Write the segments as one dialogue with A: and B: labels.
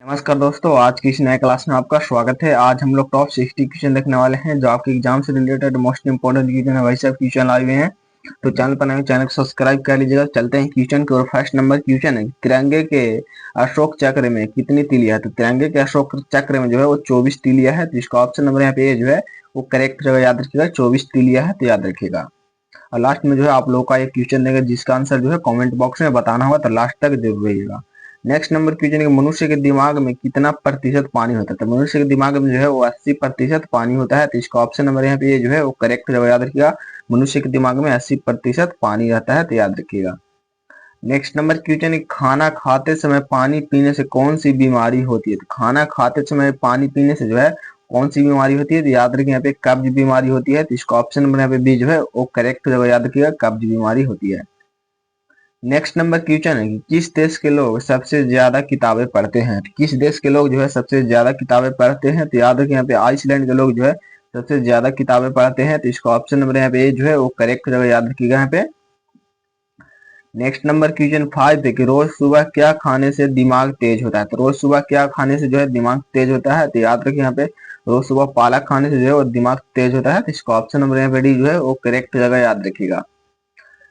A: नमस्कार दोस्तों, आज की इस नए क्लास में आपका स्वागत है। आज हम लोग टॉप 60 क्वेश्चन देखने वाले हैं जो आपके एग्जाम से रिलेटेड मोस्ट इंपोर्टेंट क्वेश्चन है, वही सब क्वेश्चन आए हुए हैं। तो चैनल पर नए, चैनल को सब्सक्राइब कर लीजिएगा। चलते हैं क्वेश्चन की ओर। फर्स्ट नंबर क्वेश्चन है, तिरंगे के अशोक चक्र में कितनी तीलियां है? तो तिरंगे के अशोक चक्र में जो है वो 24 तीलियां है। तो इसका ऑप्शन नंबर यहाँ पे जो है वो करेक्ट जगह याद रखिएगा, 24 तीलियां है, तो याद रखिएगा। और लास्ट में जो है आप लोगों का एक क्वेश्चन देगा जिसका आंसर जो है कमेंट बॉक्स में बताना होगा, तो लास्ट तक जरूर रहिएगा। नेक्स्ट नंबर क्वेश्चन है, मनुष्य के दिमाग में कितना प्रतिशत पानी होता है? तो मनुष्य के दिमाग में जो है वो 80% पानी होता है। तो इसका ऑप्शन नंबर यहाँ पे जो है वो करेक्ट जगह याद रखिएगा। मनुष्य के दिमाग में 80% पानी रहता है, तो याद रखिएगा। नेक्स्ट नंबर क्वेश्चन है, खाना खाते समय पानी पीने से कौन सी बीमारी होती है? तो खाना खाते समय पानी पीने से जो है कौन सी बीमारी होती है? तो याद रखिए यहाँ पे कब्ज बीमारी होती है। तो इसका ऑप्शन नंबर यहाँ पे बी जो है वो करेक्ट जगह याद रखिएगा, कब्ज बीमारी होती है। नेक्स्ट नंबर क्वेश्चन है कि किस देश के लोग सबसे ज्यादा किताबें पढ़ते हैं? तो किस देश के लोग जो है सबसे ज्यादा किताबें पढ़ते हैं? तो याद रखिए यहाँ पे आइसलैंड के लोग जो है सबसे ज्यादा किताबें पढ़ते हैं। तो इसका ऑप्शन नंबर यहाँ पे जो है वो करेक्ट जगह याद रखिएगा यहाँ पे। नेक्स्ट नंबर क्वेश्चन 5 है कि रोज सुबह क्या खाने से दिमाग तेज होता है? तो रोज सुबह क्या खाने से जो है दिमाग तेज होता है? तो याद रखिए यहाँ पे रोज सुबह पालक खाने से जो है वो दिमाग तेज होता है। तो इसका ऑप्शन नंबर यहाँ पे डी जो है वो करेक्ट जगह याद रखिएगा।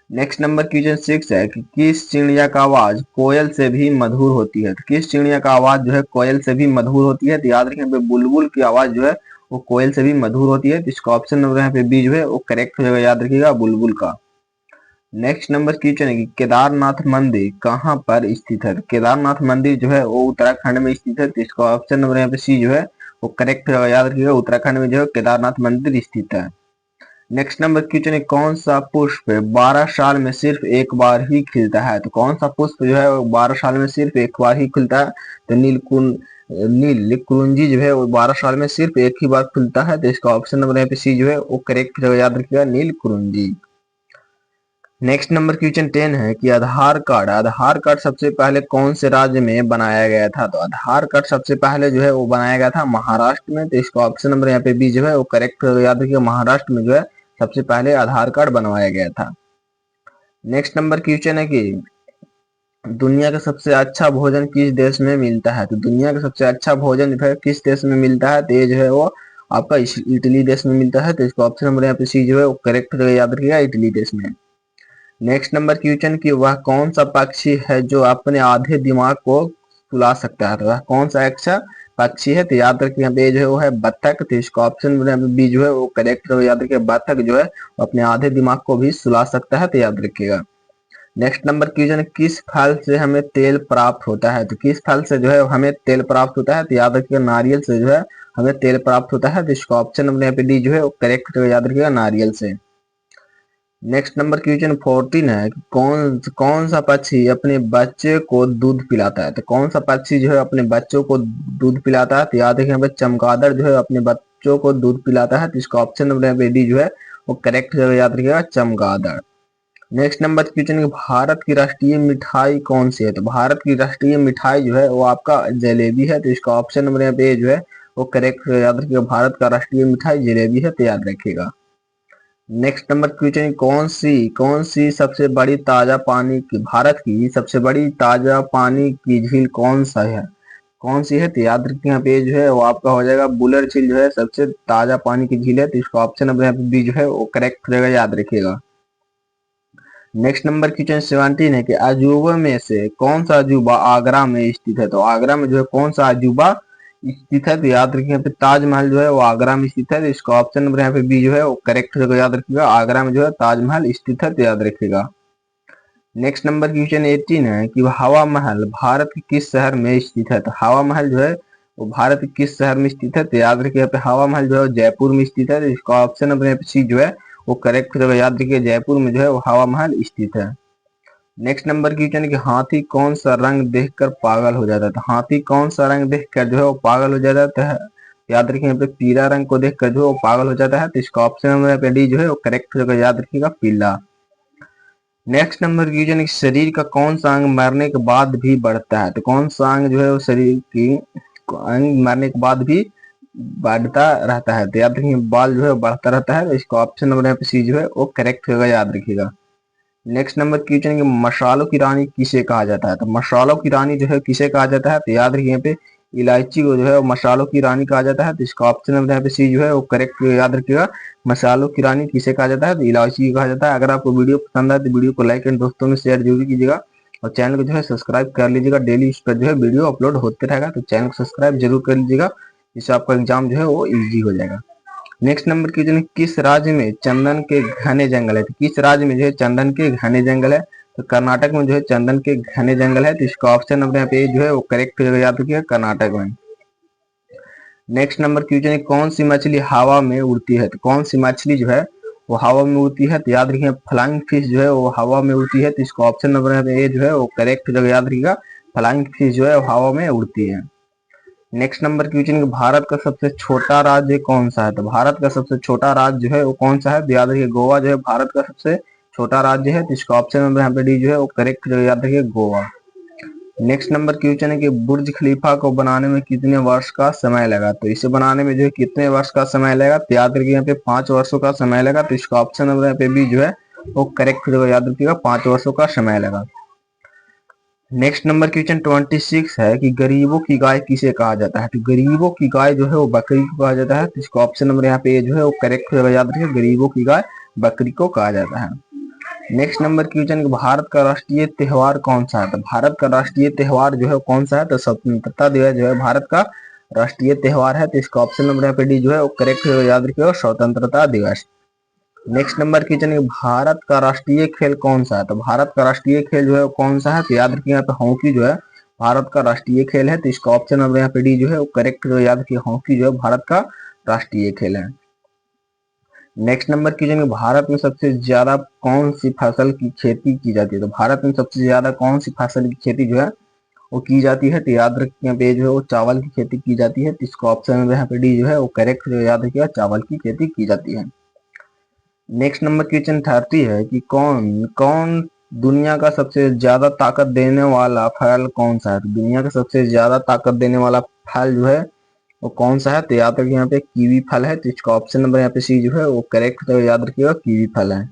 A: नेक्स्ट नंबर क्वेश्चन 6 है कि किस चिड़िया का आवाज कोयल से भी मधुर होती है? तो किस चिड़िया का आवाज जो है कोयल से भी मधुर होती है? तो याद रखिए यहाँ पे बुलबुल की आवाज जो है वो कोयल से भी मधुर होती है। तो इसका ऑप्शन नंबर यहाँ पे बी जो है वो करेक्ट जगह याद रखिएगा, बुलबुल का। नेक्स्ट नंबर क्वेश्चन है कि केदारनाथ मंदिर कहाँ पर स्थित है? तो केदारनाथ मंदिर जो है वो उत्तराखंड में स्थित है। तो इसका ऑप्शन नंबर यहाँ पे सी जो है वो करेक्ट याद रखिएगा, उत्तराखंड में जो है केदारनाथ मंदिर स्थित है। नेक्स्ट नंबर क्वेश्चन है, कौन सा पुष्प 12 साल में सिर्फ एक बार ही खिलता है? तो कौन सा पुष्प जो है वो 12 साल में सिर्फ एक बार ही खिलता है? तो नील कुरुंजी जो है वो 12 साल में सिर्फ एक ही बार खिलता है। तो इसका ऑप्शन नंबर यहाँ पे सी जो है वो करेक्ट याद रखिएगा, नील कुरुंजी। नेक्स्ट नंबर क्वेश्चन 10 है कि आधार कार्ड सबसे पहले कौन से राज्य में बनाया गया था? तो आधार कार्ड सबसे पहले जो है वो बनाया गया था महाराष्ट्र में। तो इसका ऑप्शन नंबर यहाँ पे बी जो है वो करेक्ट याद रखिएगा, महाराष्ट्र में जो है सबसे पहले आधार कार्ड बनवाया गया था। नेक्स्ट नंबर क्वेश्चन है कि दुनिया का सबसे अच्छा भोजन किस देश में मिलता है? तो दुनिया का सबसे अच्छा भोजन जो है किस देश में मिलता है? तो ये जो है वो आपका इटली देश में मिलता है। तो इसका ऑप्शन नंबर यहाँ पे सी जो है वो करेक्ट याद रखिएगा, इटली देश में। नेक्स्ट नंबर क्वेश्चन की वह कौन सा पक्षी है जो अपने आधे दिमाग को सुला सकता है? तो वह कौन सा अच्छा पक्षी है? तो याद रखिए यहाँ पे जो है वो है बत्तख। तो इसका ऑप्शन बी जो है वो करेक्ट याद रखिए, बत्तख जो है वो अपने आधे दिमाग को भी सुला सकता है, तो याद रखिएगा। नेक्स्ट नंबर क्वेश्चन, किस फल से हमें तेल प्राप्त होता है? तो किस फल से जो है हमें तेल प्राप्त होता है? तो याद रखिएगा नारियल से जो है हमें तेल प्राप्त होता है। तो इसका ऑप्शन नंबर यहाँ पे डी जो है वो करेक्ट याद रखिएगा, नारियल से। नेक्स्ट नंबर क्वेश्चन 14 है कि कौन कौन सा पक्षी अपने बच्चे को दूध पिलाता है? तो कौन सा पक्षी जो है अपने बच्चों को दूध पिलाता है? तो याद रखिए यहाँ पे चमगादड़ जो है अपने बच्चों को दूध पिलाता है। तो इसका ऑप्शन नंबर यहाँ पे डी जो है वो करेक्ट याद रखिएगा, चमगादड़। नेक्स्ट नंबर क्वेश्चन है, भारत की राष्ट्रीय मिठाई कौन सी है? तो भारत की राष्ट्रीय मिठाई जो है वो आपका जलेबी है। तो इसका ऑप्शन नंबर यहाँ पे जो है वो करेक्ट याद रखिएगा, भारत का राष्ट्रीय मिठाई जलेबी है, तो याद रखिएगा। नेक्स्ट नंबर क्वेश्चन, कौन सी सबसे बड़ी ताजा पानी की भारत की सबसे बड़ी ताजा पानी की झील कौन सा है? कौन सी है? तो याद रखिए यहाँ पे जो है वो आपका हो जाएगा बुलर झील जो है सबसे ताजा पानी की झील है। तो इसका ऑप्शन नंबर यहाँ पे बी जो है वो करेक्ट रहेगा, याद रखिएगा। नेक्स्ट नंबर क्वेश्चन 17 है कि अजूबा में से कौन सा अजूबा आगरा में स्थित है? तो आगरा में जो है कौन सा अजूबा स्थित है? तो याद रखिए यहाँ पे ताजमहल जो है वो आगरा में स्थित है। तो इसका ऑप्शन नंबर यहाँ पे बी जो है वो करेक्ट है, याद रखिएगा, आगरा में जो है ताजमहल स्थित है, तो याद रखिएगा। नेक्स्ट नंबर क्वेश्चन 18 है कि हवा महल भारत के किस शहर में स्थित है? तो हवा महल जो है वो भारत के किस शहर में स्थित है? तो याद रखिए यहाँ पे हवा महल जो है जयपुर में स्थित है। तो इसका ऑप्शन नंबर यहाँ पे सी जो है वो करेक्ट है, याद रखिए जयपुर में जो है वो हवा महल स्थित है। नेक्स्ट नंबर क्वेश्चन है कि हाथी कौन सा रंग देखकर पागल हो जाता है? तो हाथी कौन सा रंग देखकर जो है वो पागल हो जाता है? याद रखिए यहाँ पे पीला रंग को देखकर जो है वो पागल हो जाता है। तो इसका ऑप्शन नंबर पे डी जो है वो करेक्ट होगा, याद रखिएगा, पीला। नेक्स्ट नंबर क्वेश्चन है कि शरीर का कौन सा अंग मरने के बाद भी बढ़ता है? तो कौन सा अंग जो है वो शरीर की अंग मरने के बाद भी बढ़ता रहता है? तो याद रखिए बाल जो है बढ़ता रहता है। तो इसका ऑप्शन नंबर यहाँ पे सी जो है वो करेक्ट होगा, याद रखिएगा। नेक्स्ट नंबर क्वेश्चन है कि मसालों की रानी किसे कहा जाता है? तो मसालों की रानी जो है किसे कहा जाता है? तो याद रखिए यहाँ पे इलायची को जो है वो मसालों की रानी कहा जाता है, तो इसका ऑप्शन नंबर यहाँ पे सी जो है वो करेक्ट याद रखिएगा। मसालों की रानी किसे कहा जाता है, तो इलायची को कहा जाता है। अगर आपको वीडियो पसंद आए तो वीडियो को लाइक एंड दोस्तों में शेयर जरूर कीजिएगा, और चैनल को जो है सब्सक्राइब कर लीजिएगा। डेली इस पर जो है वीडियो अपलोड होते रहेगा, तो चैनल को सब्सक्राइब जरूर कर लीजिएगा, इससे आपका एग्जाम जो है वो इजी हो जाएगा। नेक्स्ट नंबर क्वेश्चन है, किस राज्य में चंदन के घने जंगल है, तो किस राज्य में जो है चंदन के घने जंगल है, तो कर्नाटक में जो है चंदन के घने जंगल है, तो इसका ऑप्शन नंबर यहाँ पे जो है वो करेक्ट हो जाएगा, याद रखिएगा कर्नाटक में। नेक्स्ट नंबर क्वेश्चन है, कौन सी मछली हवा में उड़ती है, तो कौन सी मछली जो है वो हवा में उड़ती है, तो याद रखिए फ्लाइंग फिश जो है वो हवा में उड़ती है, तो इसका ऑप्शन नंबर यहाँ पे जो है वो करेक्ट हो जाएगा, याद रखिएगा फ्लाइंग फिश जो है वो हवा में उड़ती है। नेक्स्ट नंबर क्वेश्चन है, भारत का सबसे छोटा राज्य कौन सा है, तो भारत का सबसे छोटा राज्य जो है वो कौन सा है, तो याद रखिए गोवा जो है भारत का सबसे छोटा राज्य है, तो इसका ऑप्शन नंबर यहाँ पे डी जो है वो करेक्ट याद रखिए गोवा। नेक्स्ट नंबर क्वेश्चन है कि बुर्ज खलीफा को बनाने में कितने वर्ष का समय लगा, तो इसे बनाने में जो है कितने वर्ष का समय लगा, तो याद रखिए यहाँ पे 5 वर्षों का समय लगा, तो इसका ऑप्शन नंबर यहाँ पे भी जो है वो करेक्ट याद रखिएगा 5 वर्षों का समय लगा। नेक्स्ट नंबर क्वेश्चन 26 है कि गरीबों की गाय किसे कहा जाता है, तो गरीबों की गाय जो है वो बकरी को कहा जाता है, तो इसका ऑप्शन नंबर यहाँ पे जो है वो करेक्ट होगा, याद रखिए गरीबों की गाय बकरी को कहा जाता है। नेक्स्ट नंबर क्वेश्चन, भारत का राष्ट्रीय त्योहार कौन सा है, तो भारत का राष्ट्रीय त्योहार जो है कौन सा है, तो स्वतंत्रता दिवस जो है भारत का राष्ट्रीय त्योहार है, तो इसका ऑप्शन नंबर यहाँ पे डी जो है वो करेक्ट होगा, याद रखिएगा स्वतंत्रता दिवस। नेक्स्ट नंबर क्वेश्चन है, भारत का राष्ट्रीय खेल कौन सा है, तो भारत का राष्ट्रीय खेल जो है कौन सा है, तो याद रखिए यहाँ पे हॉकी जो है भारत का राष्ट्रीय खेल है, तो इसका ऑप्शन नंबर यहाँ पे डी जो है वो करेक्ट याद रखिए हॉकी जो है भारत का राष्ट्रीय खेल है। नेक्स्ट नंबर क्वेश्चन है, भारत में सबसे ज्यादा कौन सी फसल की खेती की जाती है, तो भारत में सबसे ज्यादा कौन सी फसल की खेती जो है वो की जाती है, तो याद रखिए यहाँ पे जो है वो चावल की खेती की जाती है, तो इसका ऑप्शन नंबर यहाँ पे डी जो है वो करेक्ट याद रखिएगा चावल की खेती की जाती है। नेक्स्ट नंबर क्वेश्चन 30 है कि कौन कौन दुनिया का सबसे ज्यादा ताकत देने वाला फल कौन सा है, तो दुनिया का सबसे ज्यादा ताकत देने वाला फल जो है वो कौन सा है, तो याद रखिए यहाँ पे कीवी फल है, तो इसका ऑप्शन नंबर यहाँ पे सी जो है वो करेक्ट तो याद रखिएगा कीवी फल है।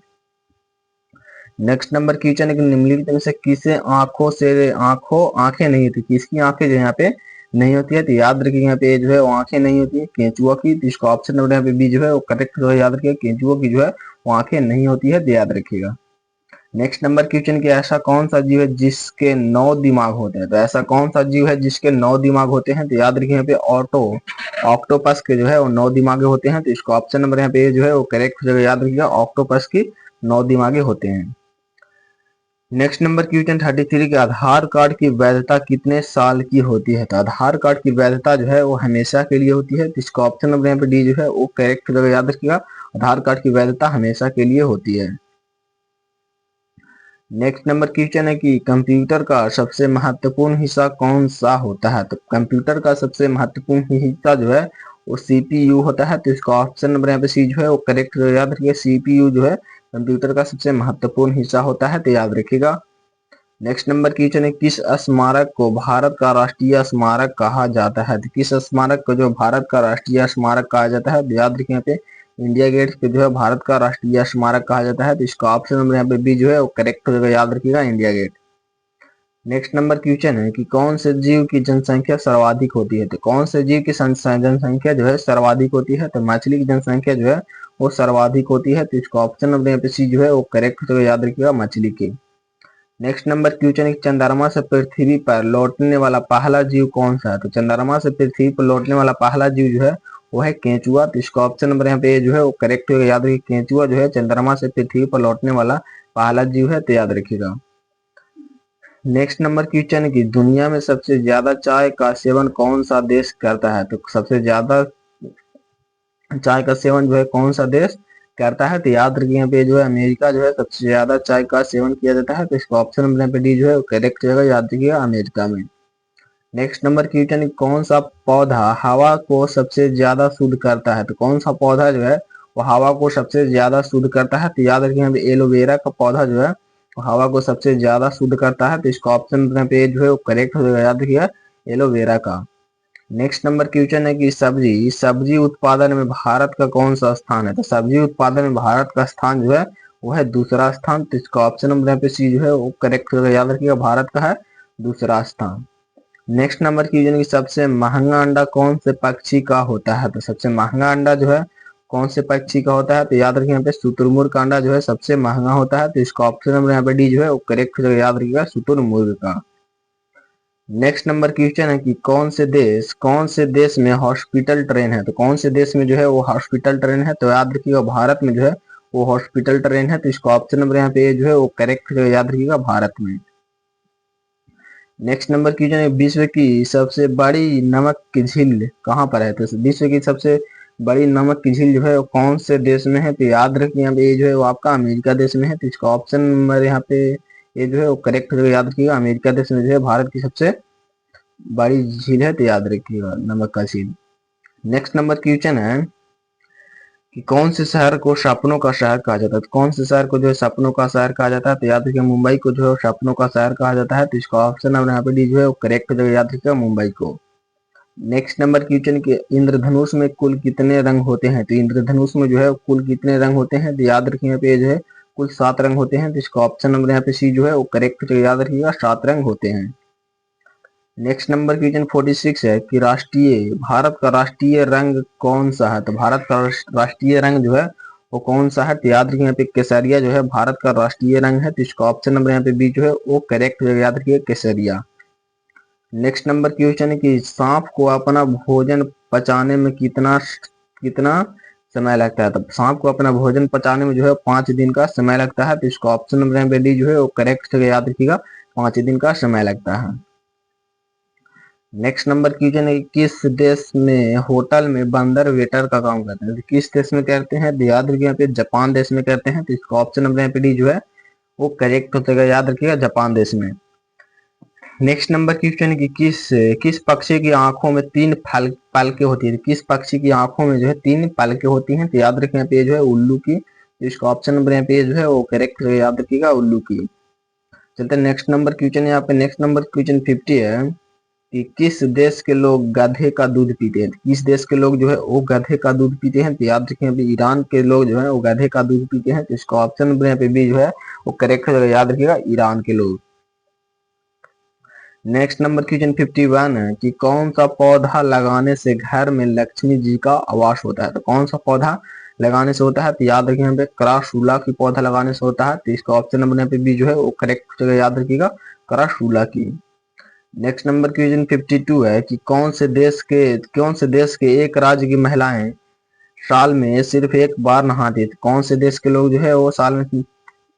A: नेक्स्ट नंबर क्वेश्चन है कि निम्नलिखित में से किसे आंखें नहीं होती, किसकी आंखें जो यहाँ पे नहीं होती है, तो याद रखिए यहाँ पे जो है वो आंखें नहीं होती है केंचुआ की, तो इसका ऑप्शन नंबर यहाँ पे बी जो है वो करेक्ट जो है, याद रखिएगा केंचुआ की जो है वो आंखें नहीं होती है, तो याद रखिएगा। नेक्स्ट नंबर क्वेश्चन की ऐसा कौन सा जीव है जिसके 9 दिमाग होते हैं, तो ऐसा कौन सा जीव है जिसके 9 दिमाग होते हैं, तो याद रखिए यहाँ पे ऑक्टोपस के जो है वो 9 दिमागे होते हैं, तो इसका ऑप्शन नंबर यहाँ पे जो है वो करेक्ट जगह याद रखिएगा ऑक्टोपस की 9 दिमागे होते हैं। नेक्स्ट नंबर क्वेश्चन 33 के आधार कार्ड की वैधता कितने साल की होती है, तो आधार कार्ड की वैधता जो है वो हमेशा के लिए होती है, तो इसका ऑप्शन नंबर यहाँ पे डी जो है वो करेक्ट जगह याद रखिएगा आधार कार्ड की वैधता हमेशा के लिए होती है। नेक्स्ट नंबर क्वेश्चन है कि कंप्यूटर का सबसे महत्वपूर्ण हिस्सा कौन सा होता है, तो कंप्यूटर का सबसे महत्वपूर्ण हिस्सा जो है वो सीपीयू होता है, तो इसका ऑप्शन नंबर यहाँ पे सी जो है वो करेक्ट याद रखिए सीपीयू जो है कंप्यूटर का सबसे महत्वपूर्ण हिस्सा होता है, तो याद रखिएगा। नेक्स्ट नंबर क्वेश्चन है किस स्मारक को भारत का राष्ट्रीय स्मारक कहा जाता है, तो किस स्मारक को जो भारत का राष्ट्रीय स्मारक कहा जाता है, तो याद रखिए यहाँ पे इंडिया गेट पे जो है भारत का राष्ट्रीय स्मारक कहा जाता है, तो इसका ऑप्शन नंबर यहाँ पे बी जो है वो करेक्ट होगा, याद रखिएगा India Gate. Next number question है कि कौन से जीव की जनसंख्या सर्वाधिक होती है, तो कौन से जीव की जनसंख्या जो है सर्वाधिक होती है, तो मछली की जनसंख्या जो है वो सर्वाधिक होती है, तो इसका ऑप्शन नंबर यहाँ पे सी जो है वो करेक्ट होगा, याद रखिएगा मछली की। नेक्स्ट नंबर क्वेश्चन है चंद्रमा से पृथ्वी पर लौटने वाला पहला जीव कौन सा है, तो चंद्रमा से पृथ्वी पर लौटने वाला पहला जीव जो है वो है केंचुआ, तो इसका ऑप्शन नंबर यहाँ पे जो है वो करेक्ट होगा, याद रखिए केंचुआ जो है चंद्रमा से पृथ्वी पर लौटने वाला पहला जीव है, तो याद रखिएगा। नेक्स्ट नंबर क्वेश्चन है कि दुनिया में सबसे ज्यादा चाय का सेवन कौन सा देश करता है, तो सबसे ज्यादा चाय का सेवन जो है कौन सा देश करता है, तो याद रखिए यहाँ पे जो है अमेरिका जो है सबसे ज्यादा चाय का सेवन किया जाता है, तो इसका ऑप्शन नंबर यहाँ पे डी जो है करेक्ट रहेगा, याद रखिएगा अमेरिका में। नेक्स्ट नंबर क्वेश्चन कौन सा पौधा हवा को सबसे ज्यादा शुद्ध करता है, तो कौन सा पौधा जो है वो हवा को सबसे ज्यादा शुद्ध करता है, तो याद रखिए यहाँ पे एलोवेरा का पौधा जो है वो हवा को सबसे ज्यादा शुद्ध करता है, तो इसका ऑप्शन यहाँ पे जो है वो करेक्ट हो जाएगा, याद रखिएगा एलोवेरा का। नेक्स्ट नंबर क्वेश्चन है कि सब्जी उत्पादन में भारत का कौन सा स्थान है, तो सब्जी उत्पादन में भारत का स्थान जो है वो है दूसरा स्थान, तो इसका ऑप्शन नंबर यहाँ पे सी जो है वो करेक्ट होगा, याद रखिएगा भारत का है दूसरा स्थान। नेक्स्ट नंबर क्वेश्चन की सबसे महंगा अंडा कौन से पक्षी का होता है? तो सबसे महंगा अंडा जो है कौन से पक्षी का होता है? तो याद रखिए यहाँ पे शुतुरमुर्ग का अंडा जो है सबसे महंगा होता है, तो इसका ऑप्शन नंबर यहाँ पे डी जो है वो करेक्ट हो जाएगा। याद रखिएगा शुतुरमुर्ग का। नेक्स्ट नंबर क्वेश्चन है कि कौन से देश में हॉस्पिटल ट्रेन है? तो कौन से देश में जो है वो हॉस्पिटल ट्रेन है? तो याद रखिएगा भारत में जो है वो हॉस्पिटल ट्रेन है, तो इसका ऑप्शन नंबर यहाँ पे जो है वो करेक्ट हो जाएगा। याद रखिएगा भारत में। नेक्स्ट नंबर क्वेश्चन है विश्व की सबसे बड़ी नमक की झील कहाँ पर है? तो विश्व की सबसे बड़ी नमक की झील जो है वो कौन से देश में है? तो याद रखिए यहाँ पे ये जो है वो आपका अमेरिका देश में है, तो इसका ऑप्शन नंबर यहाँ पे ये जो है वो करेक्ट हो जाएगा। याद रखिएगा अमेरिका देश में जो है भारत की सबसे बड़ी झील है, तो याद रखिएगा नमक का झील। नेक्स्ट नंबर क्वेश्चन है कि कौन से शहर को सपनों का शहर कहा जाता है? तो कौन से शहर को जो है सपनों का शहर कहा जाता है? तो याद रखिए मुंबई को जो है सपनों का शहर कहा जाता है, तो इसका ऑप्शन नंबर यहाँ पे डी जो है वो करेक्ट हो जाएगा। याद रखिएगा मुंबई को। नेक्स्ट नंबर क्वेश्चन के इंद्रधनुष में कुल कितने रंग होते हैं? तो इंद्रधनुष में जो है कुल कितने रंग होते हैं? तो याद रखिए यहाँ पे जो है कुल 7 रंग होते हैं, तो इसका ऑप्शन नंबर यहाँ पे सी जो है वो करेक्ट हो जाएगा। याद रखिएगा 7 रंग होते हैं। नेक्स्ट नंबर क्वेश्चन 46 है कि भारत का राष्ट्रीय रंग कौन सा है? तो भारत का राष्ट्रीय रंग जो है वो कौन सा है? तो याद रखिए यहाँ पे केसरिया जो है भारत का राष्ट्रीय रंग है, तो इसका ऑप्शन नंबर यहाँ पे बी जो है वो करेक्ट हो जाएगा। याद रखिए केसरिया। नेक्स्ट नंबर क्वेश्चन है कि सांप को अपना भोजन पचाने में कितना कितना समय लगता है? तो सांप को अपना भोजन पचाने में जो है 5 दिन का समय लगता है, तो इसका ऑप्शन नंबर यहाँ पे डी जो है वो करेक्ट है। याद रखिएगा 5 दिन का समय लगता है। नेक्स्ट नंबर क्वेश्चन है किस देश में होटल में बंदर वेटर का काम करते हैं? तो किस देश में करते हैं? तो याद रखिए यहाँ पे जापान देश में करते हैं, तो इसका ऑप्शन नंबर यहाँ पे डी जो है वो करेक्ट हो जाएगा। याद रखिएगा जापान देश में। नेक्स्ट नंबर क्वेश्चन है कि किस पक्षी की आंखों में 3 पलकें होती है? किस पक्षी की आंखों में जो है 3 पलकें होती हैं? तो याद रखिए यहाँ पे जो है उल्लू की, तो इसका ऑप्शन नंबर यहाँ पे जो है वो करेक्ट है। याद रखिएगा उल्लू की। चलते नेक्स्ट नंबर क्वेश्चन है यहाँ पे। नेक्स्ट नंबर क्वेश्चन 50 है कि किस देश के लोग गधे का दूध पीते हैं? किस देश के लोग जो है वो गधे का दूध पीते हैं? तो याद रखिए अभी ईरान के लोग जो है वो गधे का दूध पीते हैं, तो इसका ऑप्शन नंबर यहाँ पे भी जो है वो करेक्ट हो जाएगा। याद रखिएगा ईरान के लोग। नेक्स्ट नंबर क्वेश्चन 51 है कि कौन सा पौधा लगाने से घर में लक्ष्मी जी का आवास होता है? तो कौन सा पौधा लगाने से होता है? तो याद रखिए यहाँ पे कराशूला की पौधा लगाने से होता है, तो इसका ऑप्शन नंबर यहाँ पे भी जो है वो करेक्ट हो जाएगा। याद रखिएगा कराशूला की। नेक्स्ट नंबर क्वेश्चन 52 है कि कौन से देश के एक राज्य की महिलाएं साल में सिर्फ एक बार नहाती है? तो कौन से देश के लोग जो है वो साल में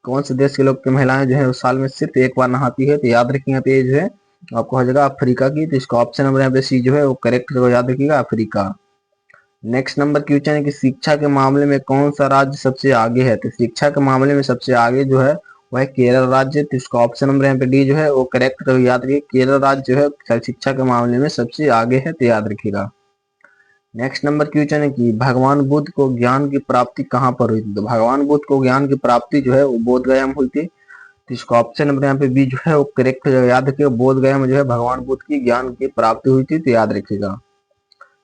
A: कौन से देश के लोग की महिलाएं जो है वो साल में सिर्फ एक बार नहाती है? तो याद रखिए यहाँ पे जो है आपको हो जाएगा अफ्रीका की, तो इसका ऑप्शन नंबर यहाँ पे सी जो है वो करेक्ट होगा। याद रखिएगा अफ्रीका। नेक्स्ट नंबर क्वेश्चन है कि शिक्षा के मामले में कौन सा राज्य सबसे आगे है? तो शिक्षा के मामले में सबसे आगे जो है वह केरल राज्य, तो इसका ऑप्शन नंबर यहाँ पे डी जो है वो करेक्ट है। याद रखिए केरल राज्य जो है शिक्षा के मामले में सबसे आगे है, तो याद रखिएगा। नेक्स्ट नंबर क्वेश्चन है कि भगवान बुद्ध को ज्ञान की प्राप्ति कहाँ पर हुई थी? तो भगवान बुद्ध को ज्ञान की प्राप्ति जो है वो बोध गया में हुई थी, तो इसका ऑप्शन नंबर यहाँ पे बी जो है वो करेक्ट हो जाएगा। याद रखिएगा बोध गया में जो है भगवान बुद्ध की ज्ञान की प्राप्ति हुई थी, तो याद रखिएगा।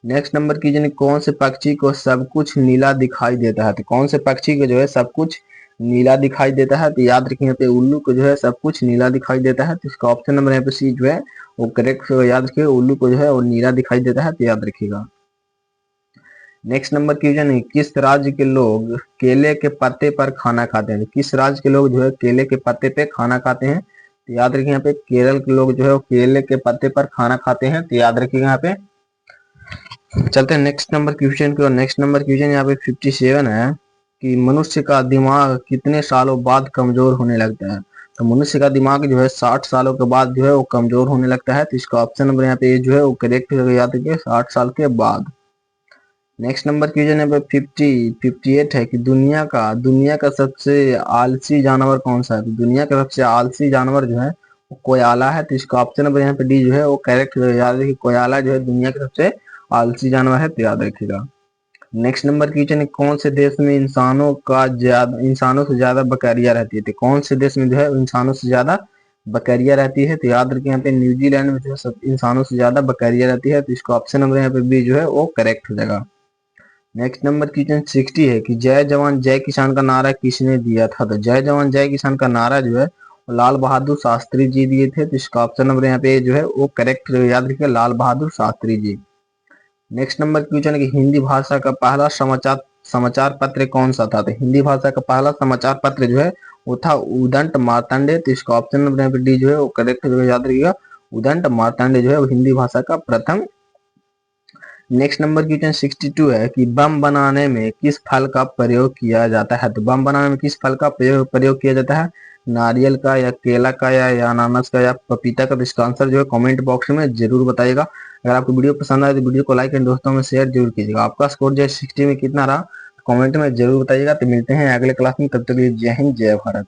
A: नेक्स्ट नंबर कीजिए कौन से पक्षी को सब कुछ नीला दिखाई देता है? तो कौन से पक्षी को जो है सब कुछ नीला दिखाई देता है? तो याद रखिए यहाँ पे उल्लू को जो है सब कुछ नीला दिखाई देता है, तो इसका ऑप्शन नंबर यहाँ पे सी जो है वो करेक्ट होगा। याद रखिएगा उल्लू को जो है वो नीला दिखाई देता है, तो याद रखिएगा। नेक्स्ट नंबर क्वेश्चन है किस राज्य के लोग केले के पत्ते पर खाना खाते हैं? किस राज्य के लोग जो है केले के पत्ते पे खाना खाते हैं? तो याद रखिए यहाँ पे केरल के लोग जो है केले के पत्ते पर खाना खाते हैं, तो याद रखिएगा यहाँ पे। चलते हैं नेक्स्ट नंबर क्वेश्चन की और नेक्स्ट नंबर क्वेश्चन यहाँ पे 57 है कि मनुष्य का दिमाग कितने सालों बाद कमजोर होने लगता है? तो मनुष्य का दिमाग जो है 60 सालों के बाद जो है वो कमजोर होने लगता है, तो इसका ऑप्शन नंबर यहाँ पे जो है वो करेक्ट होगा। याद रखिए 60 साल के बाद। नेक्स्ट नंबर क्वेश्चन है 58 है कि दुनिया का सबसे आलसी जानवर कौन सा है? तो दुनिया का सबसे आलसी जानवर जो है वो कोयाला है, तो इसका ऑप्शन नंबर यहाँ पे डी जो है वो करेक्ट है। याद रखिए कोयाला जो है दुनिया का सबसे आलसी जानवर है, तो याद रखिएगा। नेक्स्ट नंबर क्वेश्चन है कौन से देश में इंसानों से ज्यादा बकरियां रहती है? तो कौन से देश में जो है इंसानों से ज्यादा बकरियां रहती है? तो याद रखिए यहाँ पे न्यूजीलैंड में जो है सब इंसानों से ज्यादा बकरियां रहती है, तो इसका ऑप्शन नंबर यहाँ पे बी जो है वो करेक्ट हो जाएगा। नेक्स्ट नंबर क्वेश्चन 60 है कि जय जवान जय किसान का नारा किसने दिया था? तो जय जवान जय किसान का नारा जो है लाल बहादुर शास्त्री जी दिए थे, तो इसका ऑप्शन नंबर यहाँ पे जो है वो करेक्ट याद रखिए, Lal Bahadur Shastri ji. Next number question है कि हिंदी भाषा का पहला समाचार समाचार पत्र कौन सा था? तो हिंदी भाषा का पहला समाचार पत्र जो है वो था उदंत मार्तंडे, तो इसका ऑप्शन नंबर यहाँ पे डी जो है वो करेक्ट जो है याद रखिएगा, उदंत मार्तंडे जो है वो हिंदी भाषा का प्रथम। नेक्स्ट नंबर क्वेश्चन 62 है कि बम बनाने में किस फल का प्रयोग किया जाता है? तो बम बनाने में किस फल का प्रयोग किया जाता है? नारियल का या केला का या अनानास का या पपीता का? तो इसका आंसर जो है कमेंट बॉक्स में जरूर बताइएगा। अगर आपको वीडियो पसंद आए तो वीडियो को लाइक एंड दोस्तों में शेयर जरूर कीजिएगा। आपका स्कोर जो है 60 में कितना रहा कमेंट में जरूर बताइएगा। तो मिलते हैं अगले क्लास में, तब तक के लिए जय हिंद जय भारत।